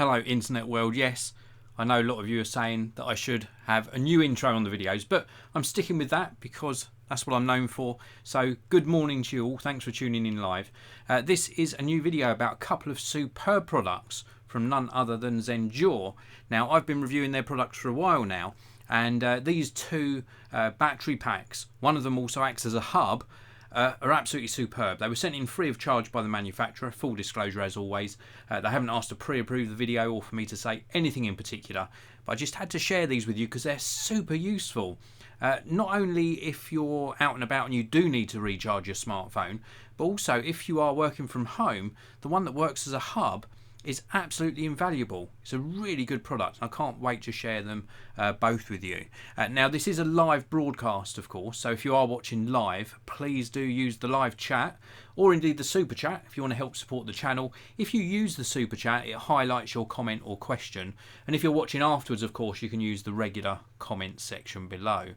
Hello internet world. Yes, I know a lot of you are saying that I should have a new intro on the videos, but I'm sticking with that because that's what I'm known for. So good morning to you all, thanks for tuning in live. This is a new video about a couple of superb products from none other than Zendure. Now I've been reviewing their products for a while now, and these two battery packs, one of them also acts as a hub, are absolutely superb. They were sent in free of charge by the manufacturer, full disclosure as always. They haven't asked to pre-approve the video or for me to say anything in particular, but I just had to share these with you because they're super useful. Not only if you're out and about and you do need to recharge your smartphone, but also if you are working from home, the one that works as a hub is absolutely invaluable. It's a really good product. I can't wait to share them both with you. Now this is a live broadcast, of course, so if you are watching live, please do use the live chat or indeed the super chat if you want to help support the channel. If you use the super chat, it highlights your comment or question, and if you're watching afterwards, of course, you can use the regular comment section below.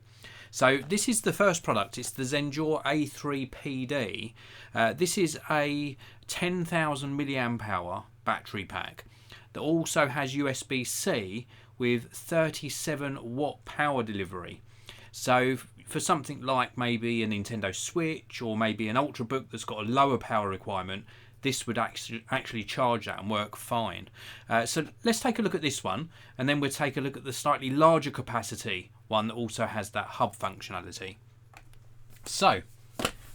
So this is the first product. It's the Zendure A3 PD. This is a 10,000 milliamp hour battery pack that also has USB-C with 37 watt power delivery. So for something like maybe a Nintendo Switch or maybe an Ultrabook that's got a lower power requirement, this would actually charge that and work fine. So let's take a look at this one, and then we'll take a look at the slightly larger capacity one that also has that hub functionality. So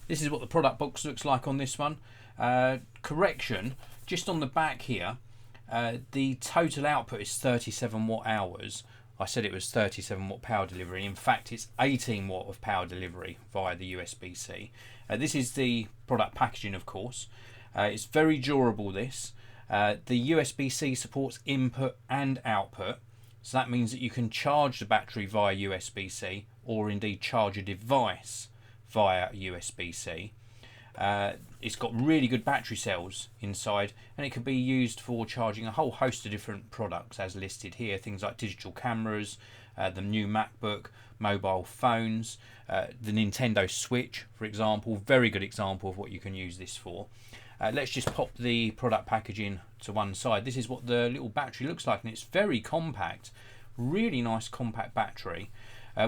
this is what the product box looks like on this one. Correction, just on the back here, the total output is 37 watt hours. I said it was 37 watt power delivery. In fact, it's 18 watt of power delivery via the USB-C. This is the product packaging, of course. It's very durable, this. The USB-C supports input and output. So that means that you can charge the battery via USB-C or indeed charge a device via USB-C. It's got really good battery cells inside, and it can be used for charging a whole host of different products as listed here. Things like digital cameras, the new MacBook, mobile phones, the Nintendo Switch, for example. Very good example of what you can use this for. Let's just pop the product packaging to one side. This is what the little battery looks like, and it's very compact. Really nice compact battery.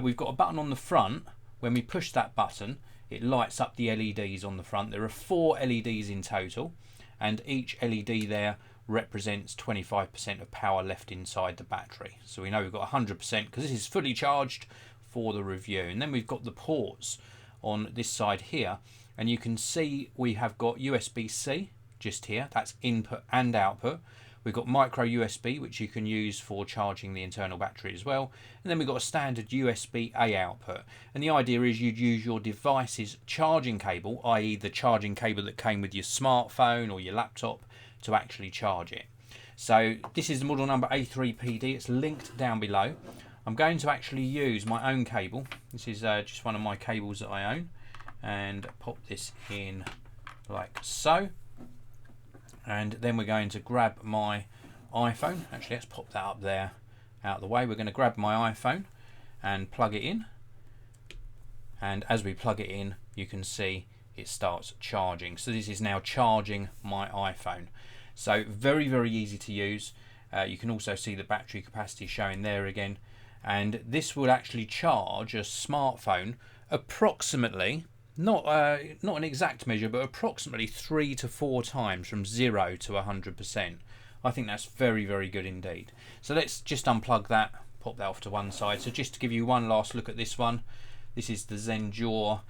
We've got a button on the front. When we push that button, it lights up the LEDs on the front. There are 4 LEDs in total, and each LED there represents 25% of power left inside the battery. So we know we've got 100% because this is fully charged for the review. And then we've got the ports on this side here, and you can see we have got USB-C just here. That's input and output. We've got micro USB, which you can use for charging the internal battery as well. And then we've got a standard USB-A output. And the idea is you'd use your device's charging cable, i.e. the charging cable that came with your smartphone or your laptop, to actually charge it. So this is the model number A3 PD. It's linked down below. I'm going to actually use my own cable. This is just one of my cables that I own. And pop this in like so. And then we're going to grab my iPhone. Actually, let's pop that up there out of the way. We're going to grab my iPhone and plug it in. And as we plug it in, you can see it starts charging. So this is now charging my iPhone. So very, very easy to use. You can also see the battery capacity showing there again. And this will actually charge a smartphone approximately, not an exact measure, but approximately 3 to 4 times from 0 to 100%. I think that's very, very good indeed. So let's just unplug that, pop that off to one side. So just to give you one last look at this one, this is the Zendure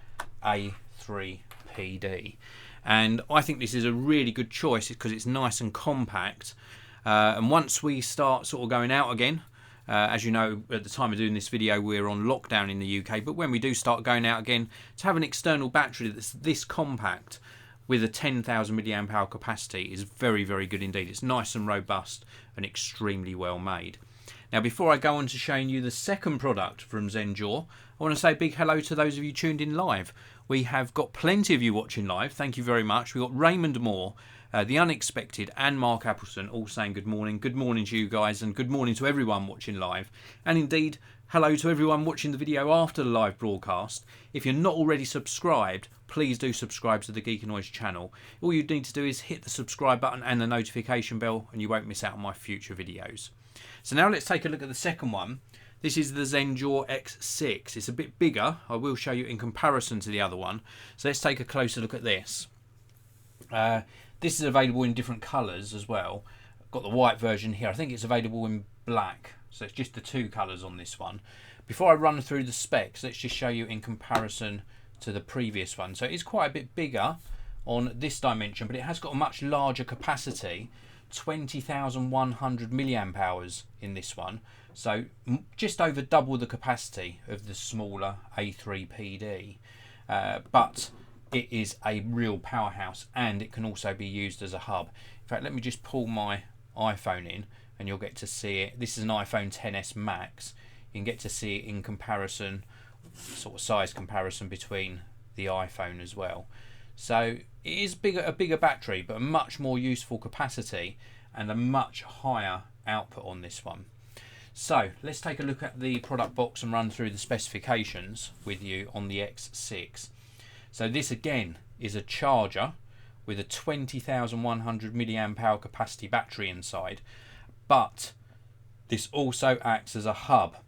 A3 PD. And I think this is a really good choice because it's nice and compact. And once we start sort of going out again, as you know, at the time of doing this video, we're on lockdown in the UK, but when we do start going out again, to have an external battery that's this compact with a 10,000 milliamp hour capacity is very, very good indeed. It's nice and robust and extremely well made. Now, before I go on to showing you the second product from Zendure, I want to say a big hello to those of you tuned in live. We have got plenty of you watching live. Thank you very much. We've got Raymond Moore, The Unexpected and Mark Appleton all saying good morning. Good morning to you guys, and good morning to everyone watching live. And indeed, hello to everyone watching the video after the live broadcast. If you're not already subscribed, please do subscribe to the Geek and Noise channel. All you need to do is hit the subscribe button and the notification bell, and you won't miss out on my future videos. So now let's take a look at the second one. This is the Zendure X6. It's a bit bigger. I will show you in comparison to the other one. So let's take a closer look at this. This is available in different colours as well. I've got the white version here. I think it's available in black. So it's just the two colours on this one. Before I run through the specs, let's just show you in comparison to the previous one. So it's quite a bit bigger on this dimension, but it has got a much larger capacity. 20,100 milliamp hours in this one. So just over double the capacity of the smaller A3 PD. But it is a real powerhouse, and it can also be used as a hub. In fact, let me just pull my iPhone in and you'll get to see it. This is an iPhone XS Max. You can get to see it in comparison, sort of size comparison between the iPhone as well. So it is a bigger battery, but a much more useful capacity and a much higher output on this one. So let's take a look at the product box and run through the specifications with you on the X6. So this again is a charger with a 20,100 milliamp hour capacity battery inside, but this also acts as a hub.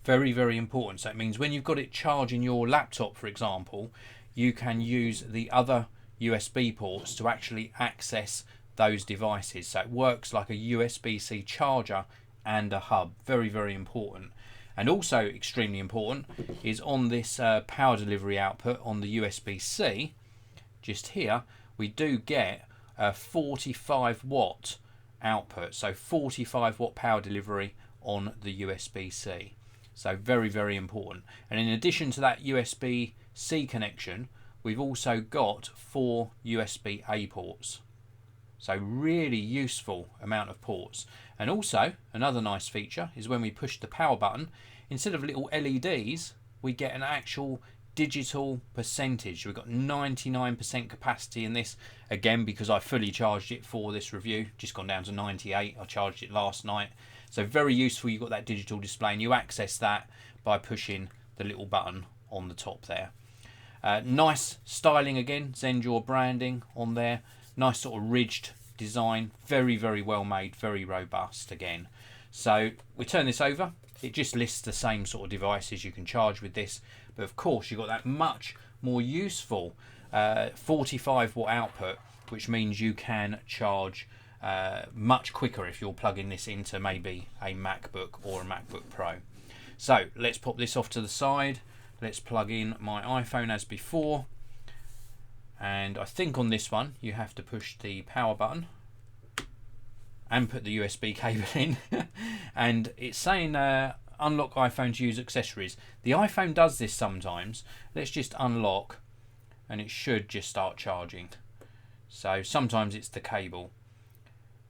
Very, very important. So it means when you've got it charging your laptop, for example, you can use the other USB ports to actually access those devices. So it works like a USB-C charger and a hub. Very, very important. And also extremely important is on this power delivery output on the USB-C, just here, we do get a 45 watt output. So 45 watt power delivery on the USB-C. So very, very important. And in addition to that USB-C connection, we've also got 4 USB-A ports. So really useful amount of ports. And also another nice feature is when we push the power button, instead of little LEDs, we get an actual digital percentage. We've got 99% capacity in this, again because I fully charged it for this review, just gone down to 98. I charged it last night. So very useful. You've got that digital display and you access that by pushing the little button on the top there. Nice styling again, Zendure branding on there. Nice sort of ridged design, very, very well made, very robust again. So we turn this over, it just lists the same sort of devices you can charge with this, but of course you've got that much more useful 45 watt output, which means you can charge much quicker if you're plugging this into maybe a MacBook or a MacBook Pro. So let's pop this off to the side. Let's plug in my iPhone as before. And I think on this one you have to push the power button and put the USB cable in. And it's saying unlock iPhone to use accessories. The iPhone does this sometimes. Let's just unlock and it should just start charging. So sometimes it's the cable.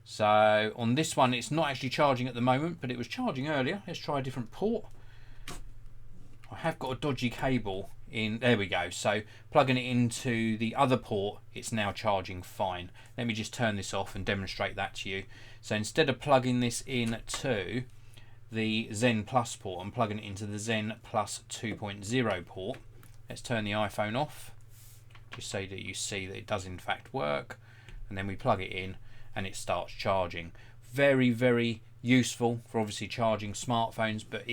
So on this one it's not actually charging at the moment, but it was charging earlier. Let's try a different port. I have got a dodgy cable in. There we go. So plugging it into the other port, it's now charging fine. Let me just turn this off and demonstrate that to you. So instead of plugging this in to the Zen Plus port, I'm plugging it into the Zen Plus 2.0 port. Let's turn the iPhone off, just so that you see that it does in fact work. And then we plug it in and it starts charging. Very, very useful for obviously charging smartphones, but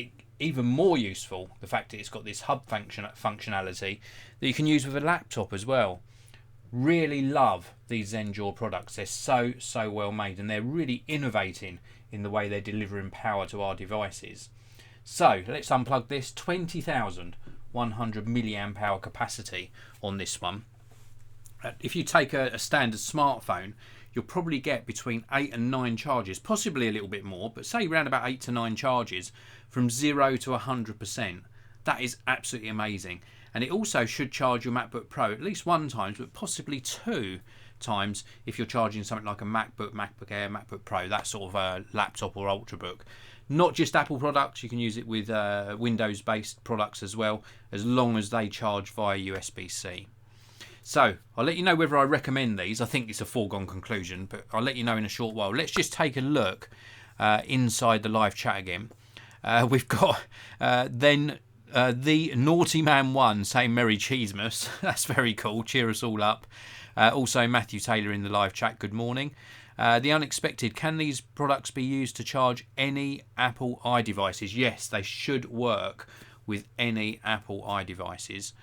even more useful, the fact that it's got this hub functionality that you can use with a laptop as well. Really love these Zendure products. They're so well made, and they're really innovating in the way they're delivering power to our devices. So let's unplug this. 20,100 milliamp hour capacity on this one. If you take a standard smartphone, you'll probably get between 8 and 9 charges, possibly a little bit more, but say around about 8 to 9 charges from 0 to 100%. That is absolutely amazing. And it also should charge your MacBook Pro at least one time, but possibly 2 times if you're charging something like a MacBook, MacBook Air, MacBook Pro, that sort of a laptop or Ultrabook. Not just Apple products, you can use it with Windows based products as well, as long as they charge via USB-C. So I'll let you know whether I recommend these. I think it's a foregone conclusion, but I'll let you know in a short while. Let's just take a look inside the live chat again. We've got the Naughty Man 1 saying Merry Cheesemas. That's very cool. Cheer us all up. Also Matthew Taylor in the live chat. Good morning. The Unexpected. Can these products be used to charge any Apple iDevices? Yes, they should work with any Apple iDevices.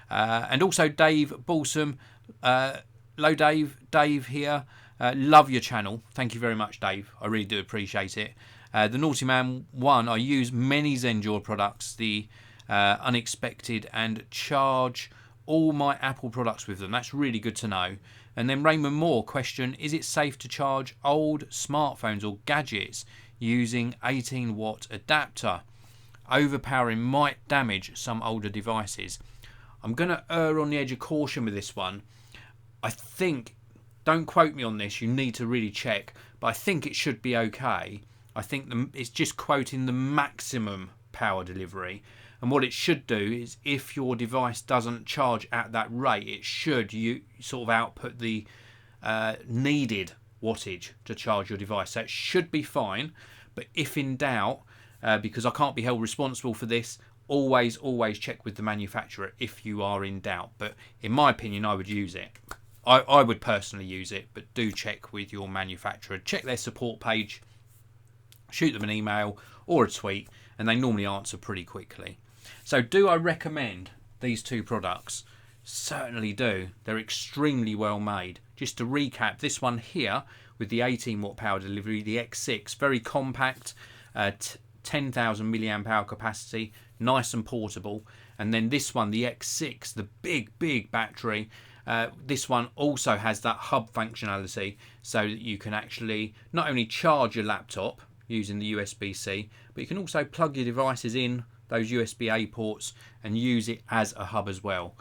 And also Dave Balsam. Hello Dave. Dave here. Love your channel. Thank you very much, Dave. I really do appreciate it. The Naughty Man 1. I use many Zendure products. The Unexpected, and charge all my Apple products with them. That's really good to know. And then Raymond Moore question, is it safe to charge old smartphones or gadgets using 18-watt adapter? Overpowering might damage some older devices. I'm going to err on the edge of caution with this one. I think, don't quote me on this, you need to really check, but I think it should be okay. I think it's just quoting the maximum power delivery. And what it should do is, if your device doesn't charge at that rate, it should you sort of output the needed wattage to charge your device. So it should be fine. But if in doubt, because I can't be held responsible for this, always check with the manufacturer if you are in doubt. But in my opinion, I would use it. I would personally use it, but do check with your manufacturer. Check their support page, shoot them an email or a tweet, and they normally answer pretty quickly. So do I recommend these two products? Certainly do. They're extremely well made. Just to recap, this one here with the 18-watt power delivery, the X6, very compact, 10,000 milliamp hour capacity, nice and portable. And then this one, the X6, the big battery. This one also has that hub functionality, so that you can actually not only charge your laptop using the USB-C, but you can also plug your devices in those USB-A ports and use it as a hub as well.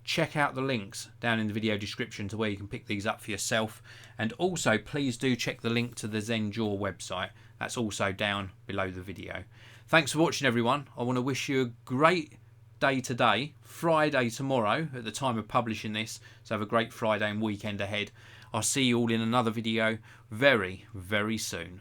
Check out the links down in the video description to where you can pick these up for yourself, and also please do check the link to the Zendure website. That's also down below the video. Thanks for watching, everyone. I want to wish you a great day today, Friday tomorrow at the time of publishing this, so have a great Friday and weekend ahead. I'll see you all in another video very soon.